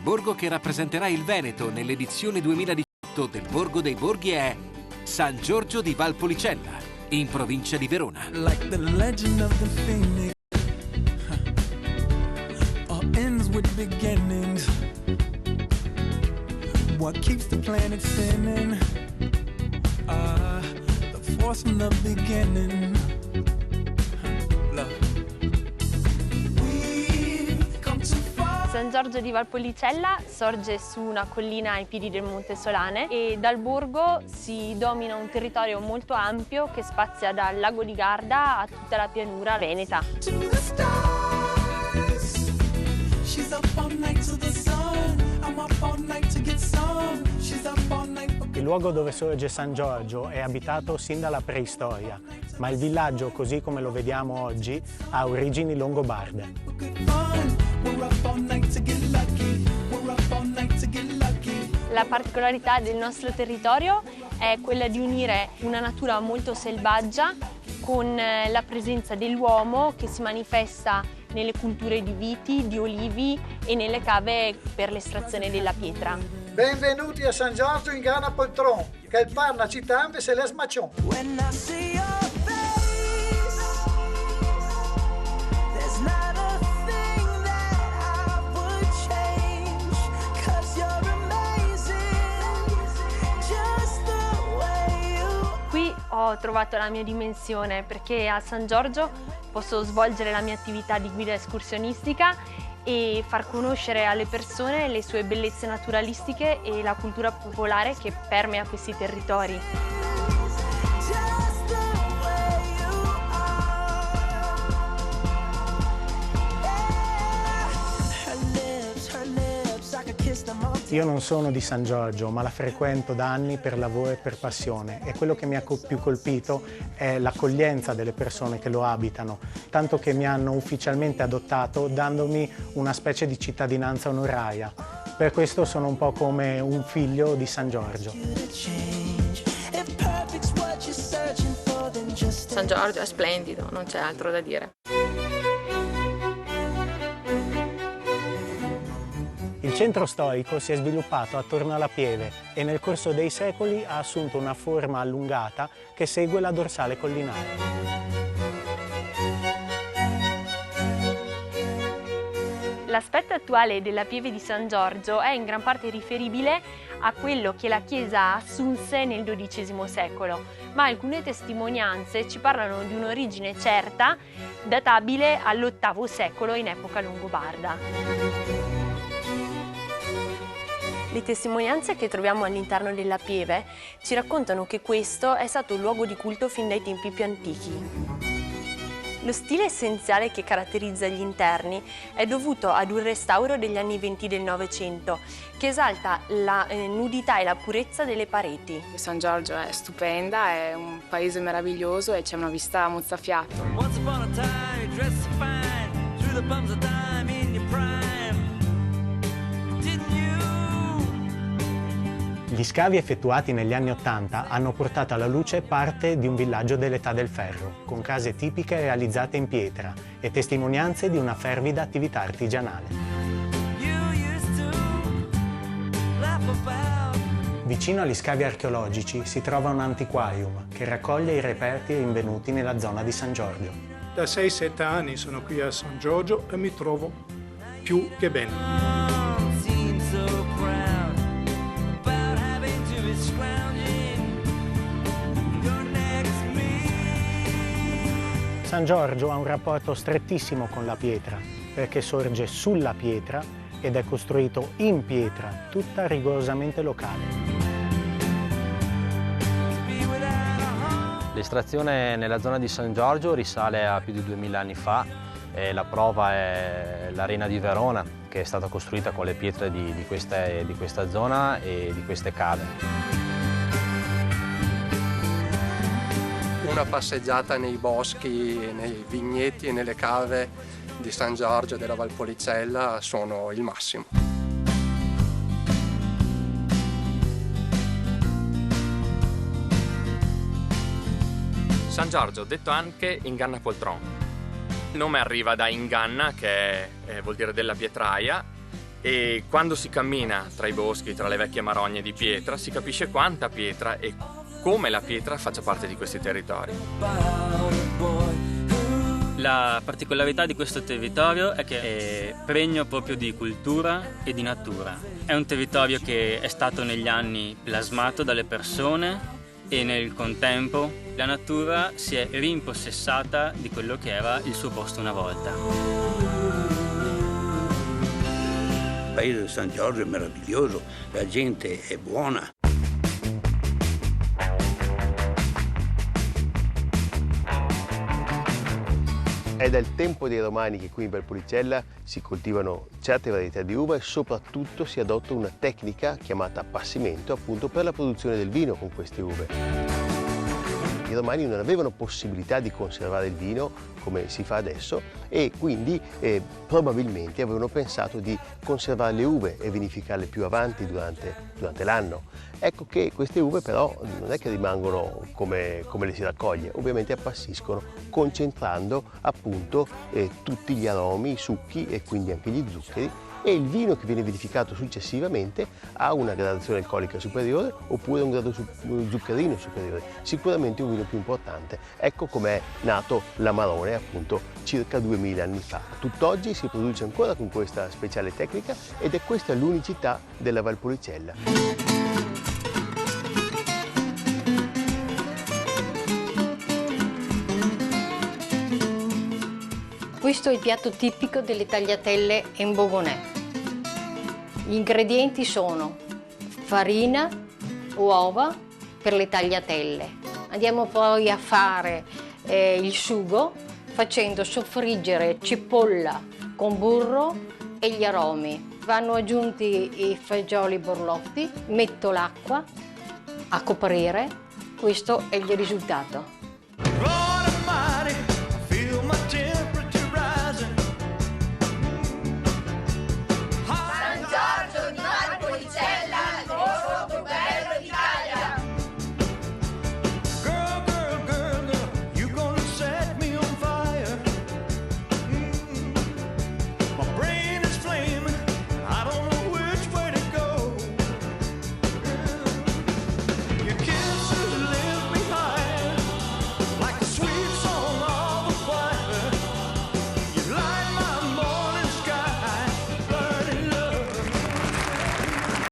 borgo che rappresenterà il Veneto nell'edizione 2018 del Borgo dei Borghi è San Giorgio di Valpolicella, in provincia di Verona. Like the legend of the phoenix, all ends with beginnings. What keeps the planet spinning? The force from the beginning. Love. San Giorgio di Valpolicella sorge su una collina ai piedi del Monte Solane e dal borgo si domina un territorio molto ampio che spazia dal lago di Garda a tutta la pianura veneta. Il luogo dove sorge San Giorgio è abitato sin dalla preistoria, ma il villaggio, così come lo vediamo oggi, ha origini longobarde. La particolarità del nostro territorio è quella di unire una natura molto selvaggia con la presenza dell'uomo che si manifesta nelle culture di viti, di olivi e nelle cave per l'estrazione della pietra. Benvenuti a San Giorgio in Gana Poltron, che il parla città se les machon. Qui ho trovato la mia dimensione perché a San Giorgio posso svolgere la mia attività di guida escursionistica e far conoscere alle persone le sue bellezze naturalistiche e la cultura popolare che permea questi territori. Io non sono di San Giorgio, ma la frequento da anni per lavoro e per passione, e quello che mi ha più colpito è l'accoglienza delle persone che lo abitano, tanto che mi hanno ufficialmente adottato dandomi una specie di cittadinanza onoraria. Per questo sono un po' come un figlio di San Giorgio. San Giorgio è splendido, non c'è altro da dire. Il centro storico si è sviluppato attorno alla Pieve e nel corso dei secoli ha assunto una forma allungata che segue la dorsale collinare. L'aspetto attuale della Pieve di San Giorgio è in gran parte riferibile a quello che la Chiesa assunse nel XII secolo, ma alcune testimonianze ci parlano di un'origine certa, databile all'VIII secolo in epoca longobarda. Le testimonianze che troviamo all'interno della Pieve ci raccontano che questo è stato un luogo di culto fin dai tempi più antichi. Lo stile essenziale che caratterizza gli interni è dovuto ad un restauro degli anni '20 del Novecento che esalta la nudità e la purezza delle pareti. San Giorgio è stupenda, è un paese meraviglioso e c'è una vista mozzafiato. Gli scavi effettuati negli anni '80 hanno portato alla luce parte di un villaggio dell'età del ferro, con case tipiche realizzate in pietra e testimonianze di una fervida attività artigianale. Vicino agli scavi archeologici si trova un antiquarium che raccoglie i reperti rinvenuti nella zona di San Giorgio. Da 6-7 anni sono qui a San Giorgio e mi trovo più che bene. San Giorgio ha un rapporto strettissimo con la pietra, perché sorge sulla pietra ed è costruito in pietra, tutta rigorosamente locale. L'estrazione nella zona di San Giorgio risale a più di 2000 anni fa e la prova è l'Arena di Verona, che è stata costruita con le pietre di questa zona e di queste cave. Una passeggiata nei boschi, nei vigneti e nelle cave di San Giorgio della Valpolicella sono il massimo. San Giorgio, detto anche Inganna Poltron. Il nome arriva da Inganna, che vuol dire della pietraia, E quando si cammina tra i boschi, tra le vecchie marogne di pietra, si capisce quanta pietra e come la pietra faccia parte di questi territori. La particolarità di questo territorio è che è pregno proprio di cultura e di natura. È un territorio che è stato negli anni plasmato dalle persone e nel contempo la natura si è rimpossessata di quello che era il suo posto una volta. Il paese di San Giorgio è meraviglioso, la gente è buona. È dal tempo dei Romani che qui in Valpolicella si coltivano certe varietà di uva e soprattutto si adotta una tecnica chiamata appassimento appunto per la produzione del vino con queste uve. I Romani non avevano possibilità di conservare il vino come si fa adesso e quindi probabilmente avevano pensato di conservare le uve e vinificarle più avanti durante l'anno. Ecco che queste uve però non è che rimangono come le si raccoglie, ovviamente appassiscono concentrando appunto tutti gli aromi, i succhi e quindi anche gli zuccheri, e il vino che viene vinificato successivamente ha una gradazione alcolica superiore oppure un grado zuccherino superiore, sicuramente un vino più importante. Ecco com'è nato l'Amarone appunto circa 2000 anni fa. Tutt'oggi si produce ancora con questa speciale tecnica ed è questa l'unicità della Valpolicella. Questo è il piatto tipico delle tagliatelle en Bourbonnais. Gli ingredienti sono farina, uova per le tagliatelle. Andiamo poi a fare il sugo facendo soffriggere cipolla con burro e gli aromi. Vanno aggiunti i fagioli borlotti, metto l'acqua a coprire, questo è il risultato.